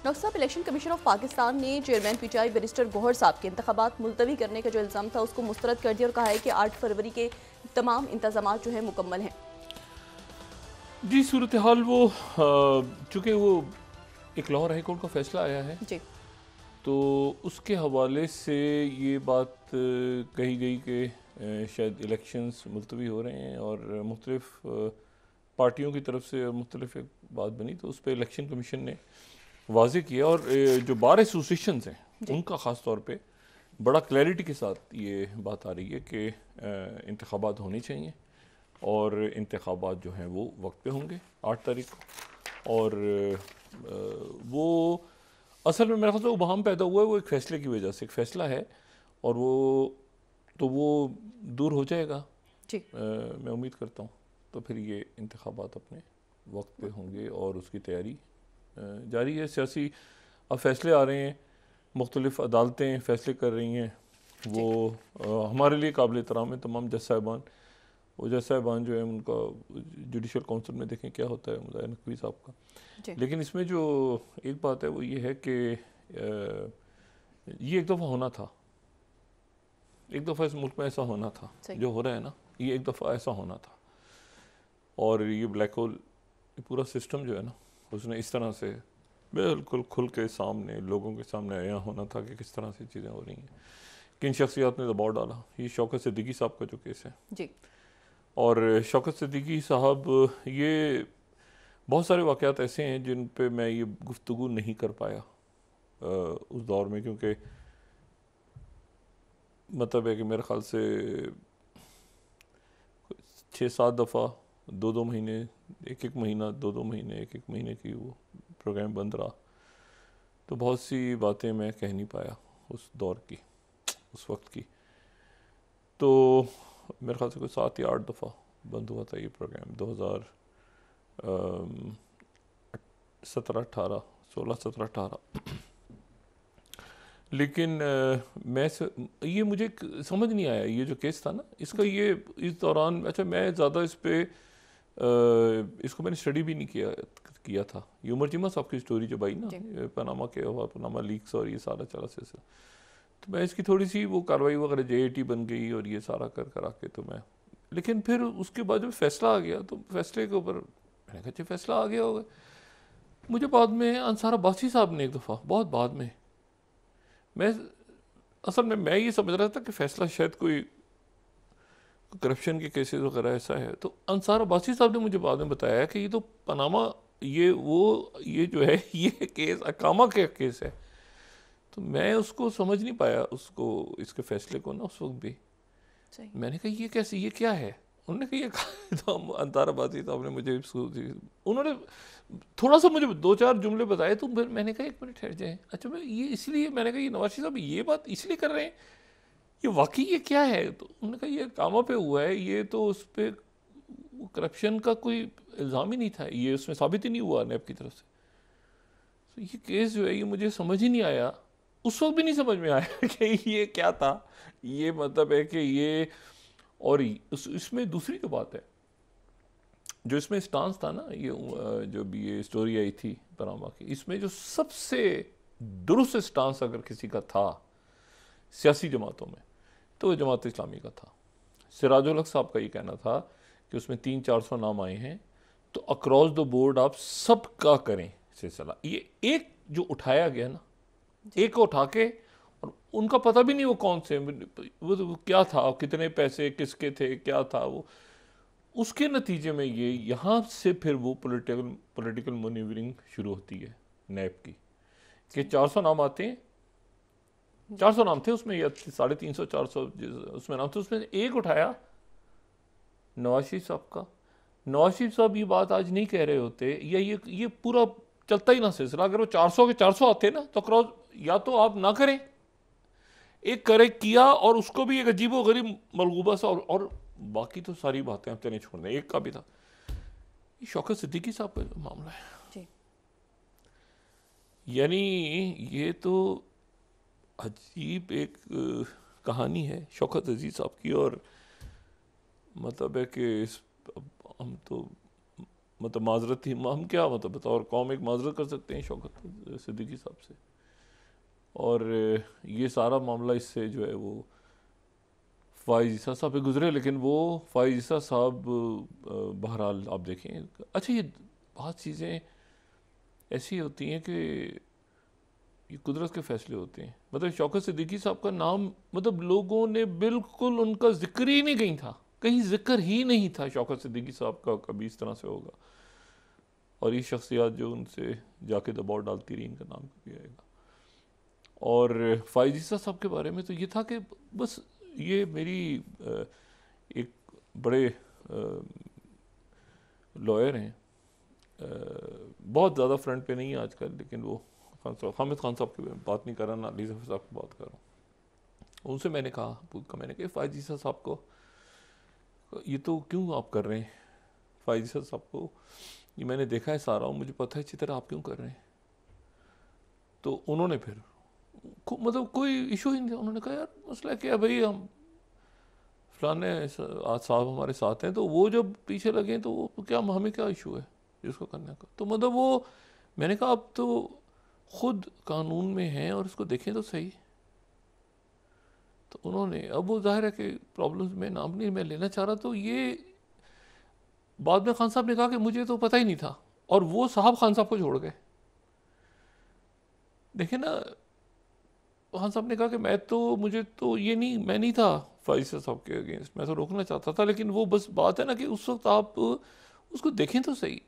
Doctor साहब, election commission of Pakistan ने chairman PTI barrister Gauhar साहब के इंतखाबात मुलतवी करने का जो इल्ज़ाम था उसको मुस्तरद कर दिया और कहा है कि 8 फरवरी के तमाम इंतजाम जो है मुकम्मल हैं। जी, सूरत हाल वो चूँकि वो एक लाहौर हाई कोर्ट का फैसला आया है जी तो उसके हवाले से ये बात कही गई कि शायद इलेक्शंस मुलतवी हो रहे हैं और मुख्तलिफ पार्टियों की तरफ से मुख्तलिफ एक बात बनी तो उस पर इलेक्शन कमीशन ने वाज़े किया और जो बार एसोसिएशंस हैं उनका ख़ास तौर पे बड़ा क्लैरिटी के साथ ये बात आ रही है कि इंतखाबात होने चाहिए और इंतखाबात जो हैं वो वक्त पे होंगे 8 तारीख को। और वो असल में मेरे ख्याल से वो बहम पैदा हुआ है वो एक फ़ैसले की वजह से, एक फ़ैसला है और वो दूर हो जाएगा जी मैं उम्मीद करता हूँ। तो फिर ये इंतखाबात अपने वक्त पे होंगे और उसकी तैयारी जारी है। सियासी अब फैसले आ रहे हैं, मुख्तलिफ अदालतें फ़ैसले कर रही हैं, वो हमारे लिए काबिल एहतराम है तमाम जज साहिबान। वो जज साहिबान जो है उनका जुडिशल काउंसिल में देखें क्या होता है मुज़ाहिर नकवी साहब का। लेकिन इसमें जो एक बात है वो ये है कि ये एक दफ़ा होना था, एक दफ़ा इस मुल्क में ऐसा होना था, जो हो रहा है ना ये एक दफ़ा ऐसा होना था। और ये ब्लैक होल पूरा सिस्टम जो है ना उसने इस तरह से बिल्कुल खुल के सामने लोगों के सामने आया होना था कि किस तरह से चीज़ें हो रही हैं, किन शख्सियात ने दबाव डाला। ये शौकत सिद्दीकी साहब का जो केस है जी और शौकत सिद्दीकी साहब, ये बहुत सारे वाक़यात ऐसे हैं जिन पे मैं ये गुफ्तगू नहीं कर पाया उस दौर में, क्योंकि मतलब है कि मेरे ख़्याल से 6-7 दफ़ा 2-2 महीने, एक महीना 2-2 महीने, एक महीने की वो प्रोग्राम बंद रहा। तो बहुत सी बातें मैं कह नहीं पाया उस दौर की, उस वक्त की। तो मेरे ख्याल से कोई 7 या 8 दफ़ा बंद हुआ था ये प्रोग्राम 2017-18, 16-17-18। लेकिन ये मुझे समझ नहीं आया ये जो केस था ना इसका, ये इस दौरान अच्छा मैं ज़्यादा इस पे इसको मैंने स्टडी भी नहीं किया था। ये उमर जिमा साहब की स्टोरी जो भाई ना पनामा के पनामा लीक्स और ये सारा चला सिलसिला, तो मैं इसकी थोड़ी सी वो कार्रवाई वगैरह JAT बन गई और ये सारा करा के तो मैं, लेकिन फिर उसके बाद जब फैसला आ गया तो फैसले के ऊपर मैंने कहा अच्छा फैसला आ गया होगा। मुझे बाद में अंसार अब्बासी साहब ने एक दफ़ा बहुत बाद में, मैं असल में मैं ये समझ रहा था कि फ़ैसला शायद कोई करप्शन के केसेस वगैरह ऐसा है, तो अंसार अब्बासी साहब ने मुझे बाद में बताया कि ये तो पनामा ये जो है ये केस अकामा का केस है। तो मैं उसको समझ नहीं पाया उसको, इसके फैसले को ना उस वक्त भी मैंने कहा ये कैसे, ये क्या है। उन्होंने कहा ये तो अंसार अब्बासी साहब ने मुझे उन्होंने थोड़ा सा मुझे 2-4 जुमले बताए तो फिर मैंने कहा 1 मिनट ठहर जाए, अच्छा मैं ये इसलिए मैंने कहा ये नवाज शरीफ साहब ये बात इसलिए कर रहे हैं, ये वाकई ये क्या है। तो उन्होंने कहा ये कामा पे हुआ है, ये तो उस पर करप्शन का कोई इल्ज़ाम ही नहीं था, ये उसमें साबित ही नहीं हुआ नैब की तरफ से। तो ये केस जो है ये मुझे समझ ही नहीं आया, उस वक्त भी नहीं समझ में आया कि ये क्या था। ये मतलब है कि ये और इसमें दूसरी जो बात है जो इसमें स्टांस था ना, ये जो भी ये स्टोरी आई थी पनामा की, इसमें जो सबसे दुरुस्त स्टांस अगर किसी का था सियासी जमातों में तो वो जमात इस्लामी का था। सिराजुल हक साहब का ये कहना था कि उसमें 300-400 नाम आए हैं तो अक्रॉस द बोर्ड आप सबका करें सिलसिला। ये एक जो उठाया गया ना, एक को उठा के और उनका पता भी नहीं वो कौन से, वो क्या था, कितने पैसे किसके थे, क्या था वो, उसके नतीजे में ये यहाँ से फिर वो पॉलिटिकल मैन्यूवरिंग शुरू होती है नैब की कि 400 नाम आते हैं, 400 नाम थे उसमें या 350-400 उसमें नाम थे, उसमें एक उठाया नवाज शरीफ साहब का। नवाज शरीफ साहब ये बात आज नहीं कह रहे होते या ये पूरा चलता ही ना सिलसिला, अगर वो 400 के 400 आते ना तो क्रॉस या तो आप ना करें, एक करे किया और उसको भी एक अजीबो गरीब मलगूबा सा और बाकी तो सारी बातें हम तेने छोड़ दें, एक का भी था। ये शौकत सिद्दीकी साहब का जो मामला है यानी ये तो अजीब एक कहानी है शौकत अजीज साहब की। और मतलब है कि हम तो मतलब माजरत थी, हम क्या मतलब बतौर कौम एक माजरत कर सकते हैं शौकत सिद्दीकी साहब से। और ये सारा मामला इससे जो है वो फ़ाइज़ ईसा साहब पे गुजरे, लेकिन वो फ़ाइज़ ईसा साहब बहरहाल आप देखें। अच्छा, ये बहुत चीज़ें ऐसी होती हैं कि ये कुदरत के फ़ैसले होते हैं। मतलब शौकत सिद्दीकी साहब का नाम, मतलब लोगों ने बिल्कुल उनका जिक्र ही नहीं कहीं था, कहीं जिक्र ही नहीं था शौकत सिद्दीकी साहब का कभी इस तरह से होगा। और ये शख्सियात जो उनसे जाके दबाव डालती रही, इनका नाम कभी आएगा। और फ़ाइज़ ईसा साहब के बारे में तो ये था कि बस ये मेरी एक बड़े लॉयर हैं, बहुत ज़्यादा फ्रंट पे नहीं है आजकल, लेकिन वो खान साहब, हामिद खान साहब की बात नहीं कर रहा ना, अली ज़फ़र साहब की बात कर रहा हूँ। उनसे मैंने कहा, मैंने कहा फ़ाइज़ ईसा साहब को ये तो क्यों आप कर रहे हैं, फ़ाइज़ ईसा साहब को ये मैंने देखा है सारा, मुझे पता है अच्छी तरह, आप क्यों कर रहे हैं। तो उन्होंने फिर मतलब कोई इशू ही नहीं था, उन्होंने कहा यार मसला क्या है भाई, हम फलाने आज साहब हमारे साथ हैं, तो वो जब पीछे लगे तो वो क्या, हमें क्या इशू है इसको करने का। तो मतलब वो, मैंने कहा आप तो खुद कानून में हैं और इसको देखें तो सही। तो उन्होंने, अब वो जाहिर है कि प्रॉब्लम्स में नाम नहीं मैं लेना चाह रहा, तो ये बाद में खान साहब ने कहा कि मुझे तो पता ही नहीं था, और वो साहब खान साहब को छोड़ गए। देखिए ना, खान साहब ने कहा कि मैं तो, मुझे तो ये नहीं, मैं नहीं था फ़ाइज़ साहब के अगेंस्ट, मैं तो रोकना चाहता था, लेकिन वो बस बात है ना कि उस वक्त आप उसको देखें तो सही।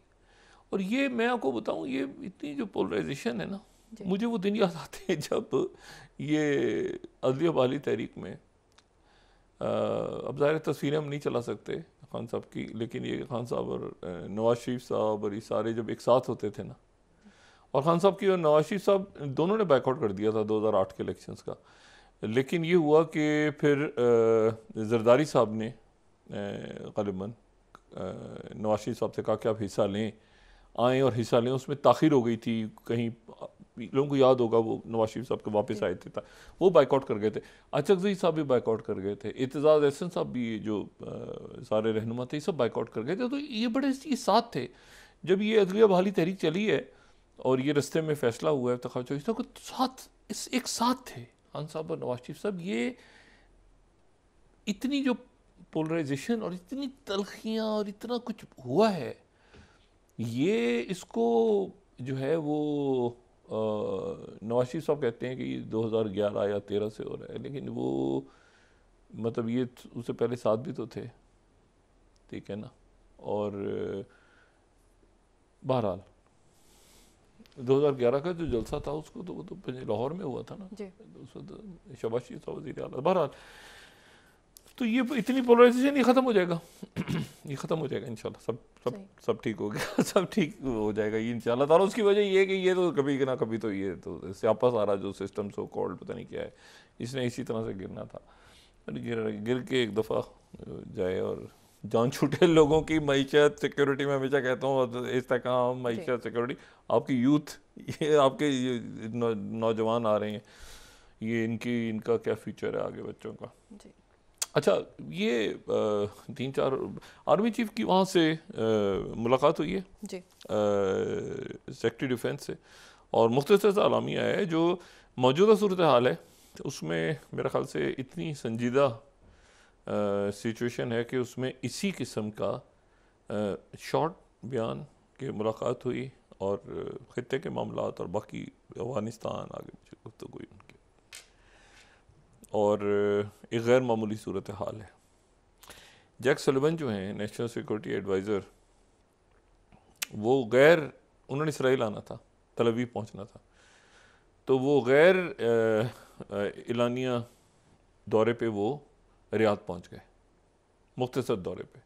और ये मैं आपको बताऊं, ये इतनी जो पोलराइजेशन है ना, मुझे वो दिन याद आते हैं जब ये अदलिया वाली तहरीक में, अब ज़ाहिर तस्वीरें हम नहीं चला सकते खान साहब की, लेकिन ये खान साहब और नवाज शरीफ साहब और ये सारे जब एक साथ होते थे ना, और खान साहब की और नवाज शरीफ साहब दोनों ने बैकआउट कर दिया था 2008 के इलेक्शंस का। लेकिन ये हुआ कि फिर जरदारी साहब ने ग़ालिबन नवाज शरीफ साहब से कहा कि आप हिस्सा लें, आएँ और हिस्सा लें। उसमें ताख़ीर हो गई थी, कहीं लोगों को याद होगा वो नवाज शरीफ साहब के वापस आए थे, वो बाइकआउट कर गए थे। अचकज़ई साहब भी बाइकआउट कर गए थे, एतज़ाज़ एहसन साहब भी, जो सारे रहनुमा थे, ये सब बाइकआउट कर गए थे। तो ये बड़े ये साथ थे जब ये अदलिया बहाली तहरीक चली है और ये रस्ते में फ़ैसला हुआ है तो साथ, इस एक साथ थे खान साहब और नवाज शरीफ साहब। ये इतनी जो पोलराइजेशन और इतनी तलखियाँ और इतना कुछ हुआ है, ये इसको जो है वो नवाज शरीफ साहब कहते हैं कि 2011 या 13 से हो रहा है, लेकिन वो मतलब ये उससे पहले साथ भी तो थे, ठीक है ना। और बहरहाल 2011 का जो जलसा था उसको तो वो तो लाहौर में हुआ था ना, शहबाज शरीफ साहब वज़ीर आला। बहरहाल तो ये इतनी पोलराइजेशन ये ख़त्म हो जाएगा ये ख़त्म हो जाएगा इंशाल्लाह, सब ठीक हो गया सब ठीक हो जाएगा ये इंशाल्लाह ताला। उसकी वजह ये है कि ये तो कभी ना कभी तो ये तो स्यापा सारा जो सिस्टम सो कॉल्ड पता नहीं क्या है, इसने इसी तरह से गिरना था। गिर के एक दफ़ा जाए और जान छूटे लोगों की मईशत सिक्योरिटी में हमेशा कहता हूँ, इस्तेकाम मईशत सिक्योरिटी, आपकी यूथ, ये आपके नौजवान आ रहे हैं, ये इनका क्या फ्यूचर है आगे बच्चों का। अच्छा, ये 3-4 आर्मी चीफ की वहाँ से मुलाकात हुई है जी, सेक्रेटरी डिफेंस से, और मुख्तसर सा अलामिया है जो मौजूदा सूरत हाल है उसमें मेरे ख़्याल से इतनी संजीदा सिचुएशन है कि उसमें इसी किस्म का शॉर्ट बयान की मुलाकात हुई और ख़ित्ते के मामलात और बाकी अफ़गानिस्तान आगे पीछे गुफ्तगू हुई उनकी, और एक गैर मामूली सूरत हाल है। जैक सलिवन जो हैं नेशनल सिक्योरिटी एडवाइज़र, वो उन्होंने इसराइल आना था, तल अवीव पहुँचना था, तो वो गैर एलानिया दौरे पे वो रियाद पहुँच गए, मुख्तसर दौरे पे,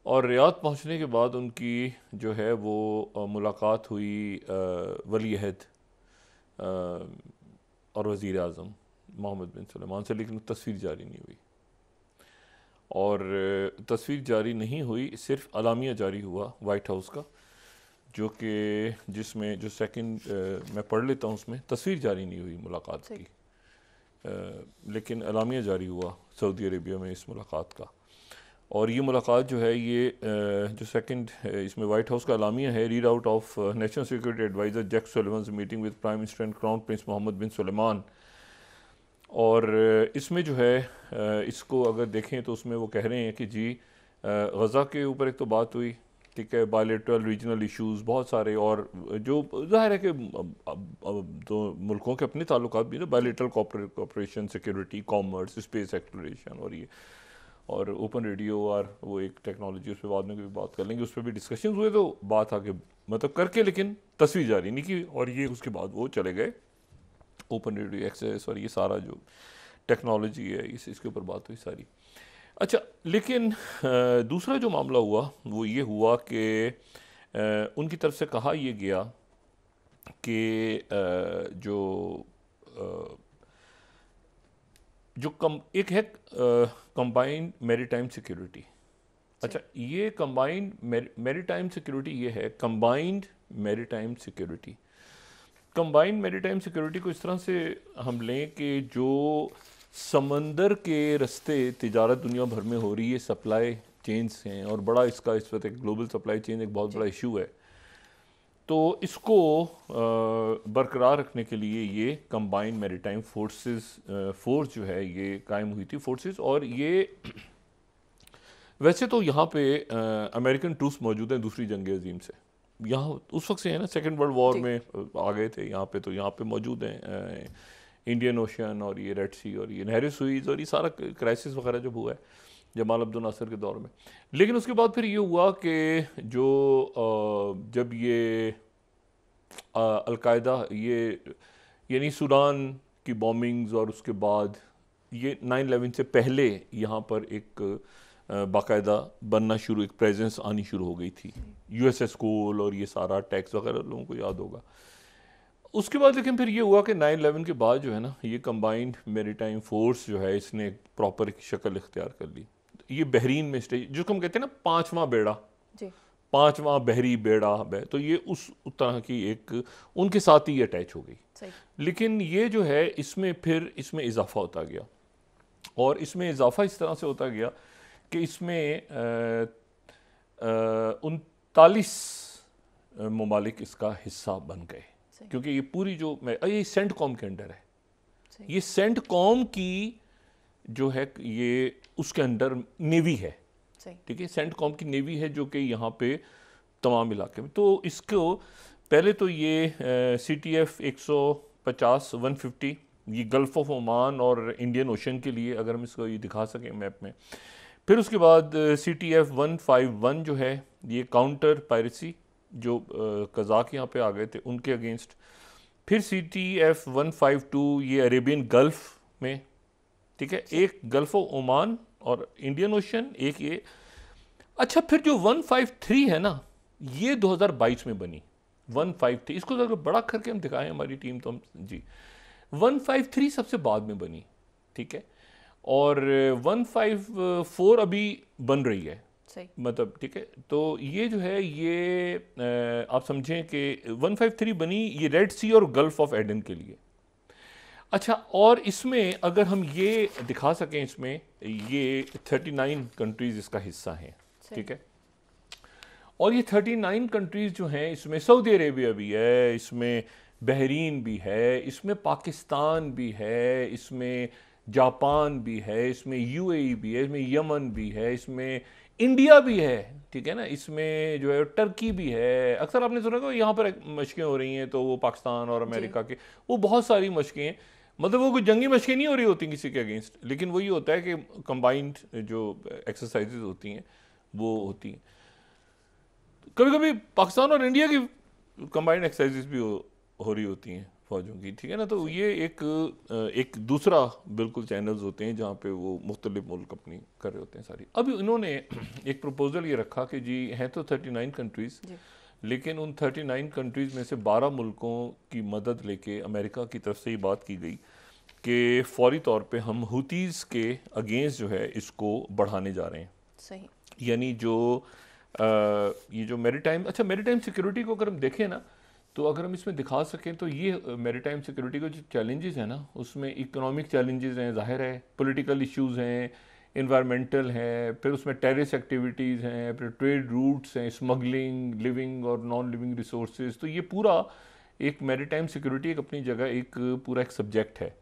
और रियाद पहुँचने के बाद उनकी जो है वो मुलाकात हुई वली अहद और वज़ीर आज़म मोहम्मद बिन सलमान से, लेकिन तस्वीर जारी नहीं हुई। और तस्वीर जारी नहीं हुई, सिर्फ अलामिया जारी हुआ वाइट हाउस का, जो कि जिसमें जो सेकंड मैं पढ़ लेता हूँ, उसमें तस्वीर जारी नहीं हुई मुलाकात की, लेकिन अलामिया जारी हुआ सऊदी अरेबिया में इस मुलाकात का। और ये मुलाकात जो है ये जो सेकंड इसमें वाइट हाउस का अलामिया है, read out of national security adviser Jake Sullivan's meeting with prime minister and crown prince Mohammed bin Suleman. और इसमें जो है इसको अगर देखें तो उसमें वो कह रहे हैं कि जी गज़ा के ऊपर एक तो बात हुई, ठीक है, बायलेटरल रीजनल इश्यूज़ बहुत सारे, और जो ज़ाहिर है कि तो मुल्कों के अपने ताल्लुकात भी ना, bilateral cooperation, security, commerce, space exploration, और ये और ओपन रेडियो और वो एक टेक्नोलॉजी, उस पर बाद में भी बात कर लेंगे, उस पर भी डिस्कशन हुए, तो बात आगे मतलब करके लेकिन तस्वीर जारी नहीं की, और ये उसके बाद वो चले गए ओपन रेडियो एक्सेस और ये सारा जो टेक्नोलॉजी है इसके ऊपर बात हुई सारी। अच्छा, लेकिन दूसरा जो मामला हुआ वो ये हुआ कि उनकी तरफ से कहा यह गया कि जो एक है कंबाइंड मैरीटाइम सिक्योरिटी। अच्छा, ये कंबाइंड मैरीटाइम सिक्योरिटी ये है combined maritime security. Combined maritime security को इस तरह से हम लें कि जो समंदर के रास्ते तिजारत दुनिया भर में हो रही है, सप्लाई चेन्स हैं, और बड़ा इसका इस वक्त एक ग्लोबल सप्लाई चेन एक बहुत बड़ा इशू है, तो इसको बरकरार रखने के लिए ये कंबाइंड मैरीटाइम फोर्स जो है ये कायम हुई थी, फोर्सेस। और ये वैसे तो यहाँ पे अमेरिकन ट्रूप्स मौजूद हैं दूसरी जंग अजीम से, यहाँ उस वक्त से है ना, सेकेंड वर्ल्ड वॉर में आ गए थे यहाँ पे, तो यहाँ पे मौजूद हैं इंडियन ओशन और ये रेड सी और ये नहर सुईज और ये सारा क्राइसिस वगैरह जब हुआ है जमाल अब्दुल नासिर के दौर में। लेकिन उसके बाद फिर ये हुआ कि जो जब ये अलकायदा ये यानी सूडान की बॉम्बिंग्स, और उसके बाद ये 9/11 से पहले यहाँ पर एक बाकायदा बनना शुरू, एक प्रेजेंस आनी शुरू हो गई थी, यूएसएस कोल और ये सारा टैक्स वगैरह लोगों को याद होगा। उसके बाद लेकिन फिर ये हुआ कि 9/11 के बाद जो है ना, ये कंबाइंड मैरीटाइम फोर्स जो है इसने एक प्रॉपर एक शक्ल इख्तियार कर ली। ये बहरीन में स्टेज, जो हम कहते हैं ना पांचवा बेड़ा, पांचवा बहरी बेड़ा, तो ये उस तरह की एक उनके साथ ही अटैच हो गई। लेकिन ये जो है इसमें फिर इसमें इजाफा होता गया, और इसमें इजाफा इस तरह से होता गया कि इसमें 39 ममालिक इसका हिस्सा बन गए, क्योंकि ये पूरी जो ये सेंट कॉम के अंडर है, ये सेंट कॉम की जो है ये उसके अंडर नेवी है, ठीक है, सेंट कॉम की नेवी है जो कि यहाँ पे तमाम इलाके में। तो इसको पहले तो ये CTF 150 150 ये गल्फ ऑफ ओमान और इंडियन ओशन के लिए, अगर हम इसको ये दिखा सकें मैप में। फिर उसके बाद CTF 151 जो है ये काउंटर पायरेसी, जो कज़ाक यहाँ पे आ गए थे उनके अगेंस्ट। फिर CTF 152 ये अरेबियन गल्फ में, ठीक है, एक गल्फ ऑफ ओमान और इंडियन ओशन एक ये। अच्छा, फिर जो 153 है ना, ये 2022 में बनी 153, इसको अगर बड़ा करके हम दिखाएं हमारी टीम तो हम जी 153 सबसे बाद में बनी, ठीक है, और 154 अभी बन रही है, मतलब ठीक है। तो ये जो है ये आप समझें कि 153 बनी ये रेड सी और गल्फ ऑफ एडन के लिए। अच्छा, और इसमें अगर हम ये दिखा सकें, इसमें ये 39 कंट्रीज इसका हिस्सा हैं, ठीक है, और ये 39 कंट्रीज जो हैं इसमें सऊदी अरेबिया भी है, इसमें बहरीन भी है, इसमें पाकिस्तान भी है, इसमें जापान भी है, इसमें UAE भी है, इसमें यमन भी है, इसमें इंडिया भी है, ठीक है ना, इसमें जो है टर्की भी है। अक्सर आपने सुना कि यहाँ पर मशकें हो रही हैं, तो वो पाकिस्तान और अमेरिका के वो बहुत सारी मशकें हैं, मतलब वो कोई जंगी मशकें नहीं हो रही होती किसी के अगेंस्ट, लेकिन वही होता है कि कंबाइंड जो एक्सरसाइजेज होती हैं वो होती हैं। कभी कभी पाकिस्तान और इंडिया की कंबाइंड एक्सरसाइजेज भी हो रही होती हैं फौजों की, ठीक है ना। तो ये एक दूसरा बिल्कुल चैनल्स होते हैं जहाँ पे वो मुख्तलिफ मुल्क अपनी कर रहे होते हैं सारी। अब इन्होंने एक प्रपोजल ये रखा कि जी हैं तो 39 कंट्रीज़, लेकिन उन 39 कंट्रीज़ में से 12 मुल्कों की मदद लेके अमेरिका की तरफ से ये बात की गई कि फौरी तौर पे हम हुतीज़ के अगेंस्ट जो है इसको बढ़ाने जा रहे हैं। सही, यानी जो ये जो मैरीटाइम, अच्छा मैरीटाइम सिक्योरिटी को अगर हम देखें ना, तो अगर हम इसमें दिखा सकें तो ये मैरीटाइम सिक्योरिटी के जो चैलेंजेस हैं ना, उसमें इकोनॉमिक चैलेंजेस हैं, जाहिर है, पॉलिटिकल इश्यूज़ हैं, इन्वायरमेंटल है, फिर उसमें टेररिस्ट एक्टिविटीज़ हैं, फिर ट्रेड रूट्स हैं, स्मगलिंग, लिविंग और नॉन लिविंग रिसोर्सेज। तो ये पूरा एक मैरीटाइम सिक्योरिटी एक अपनी जगह एक पूरा एक सब्जेक्ट है।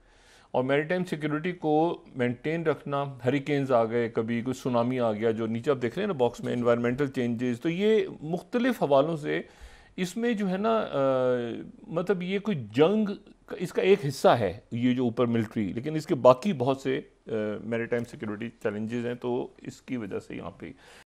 और मैरीटाइम सिक्योरिटी को मेंटेन रखना, हरिकेन्स आ गए, कभी कोई सुनामी आ गया, जो नीचे आप देख रहे हैं ना बॉक्स में, इन्वायरमेंटल चेंजेस, तो ये मुख्तलिफ हवालों से इसमें जो है ना मतलब ये कोई जंग इसका एक हिस्सा है, ये जो ऊपर मिलिट्री, लेकिन इसके बाकी बहुत से मैरीटाइम सिक्योरिटी चैलेंजेस हैं। तो इसकी वजह से यहाँ पे